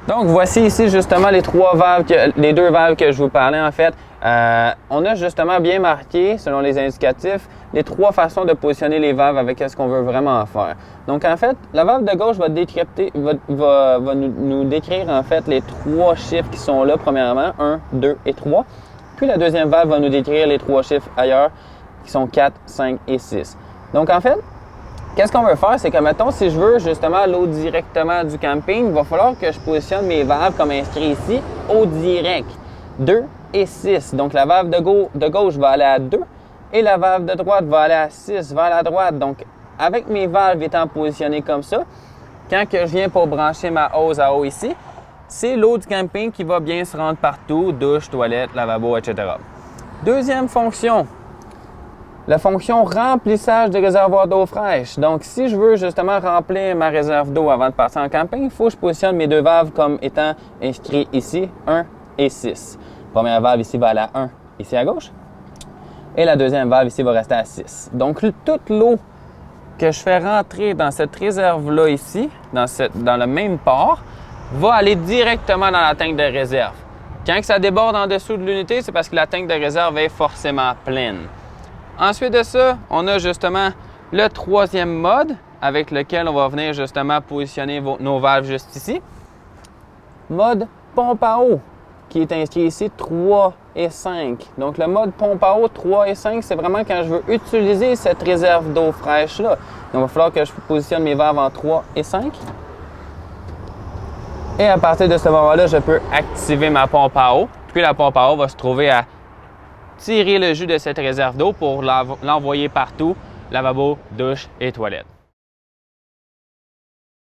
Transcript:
Donc, voici ici justement les les deux valves que je vous parlais en fait. On a justement bien marqué, selon les indicatifs, les trois façons de positionner les valves avec ce qu'on veut vraiment faire. Donc, en fait, la valve de gauche va nous décrire en fait les trois chiffres qui sont là, premièrement, 1, 2 et 3. Puis la deuxième valve va nous décrire les trois chiffres ailleurs, qui sont 4, 5 et 6. Donc, en fait, qu'est-ce qu'on veut faire, c'est que, mettons, si je veux justement l'eau directement du camping, il va falloir que je positionne mes valves comme inscrit ici, eau direct, 2 et 6. Donc, la valve de gauche va aller à 2 et la valve de droite va aller à 6 vers la droite. Donc, avec mes valves étant positionnées comme ça, quand que je viens pour brancher ma hose à eau ici, c'est l'eau du camping qui va bien se rendre partout, douche, toilette, lavabo, etc. Deuxième fonction, la fonction remplissage de réservoir d'eau fraîche. Donc, si je veux justement remplir ma réserve d'eau avant de partir en camping, il faut que je positionne mes deux valves comme étant inscrits ici, 1 et 6. La première valve ici va aller à 1, ici à gauche. Et la deuxième valve ici va rester à 6. Donc, toute l'eau que je fais rentrer dans cette réserve-là ici, dans le même port, va aller directement dans la tank de réserve. Quand ça déborde en dessous de l'unité, c'est parce que la tank de réserve est forcément pleine. Ensuite de ça, on a justement le troisième mode avec lequel on va venir justement positionner nos valves juste ici. Mode pompe à eau qui est inscrit ici 3 et 5. Donc le mode pompe à eau 3 et 5, c'est vraiment quand je veux utiliser cette réserve d'eau fraîche-là. Donc il va falloir que je positionne mes valves en 3 et 5. Et à partir de ce moment-là, je peux activer ma pompe à eau. Puis la pompe à eau va se trouver à tirer le jus de cette réserve d'eau pour l'envoyer partout, lavabo, douche et toilette.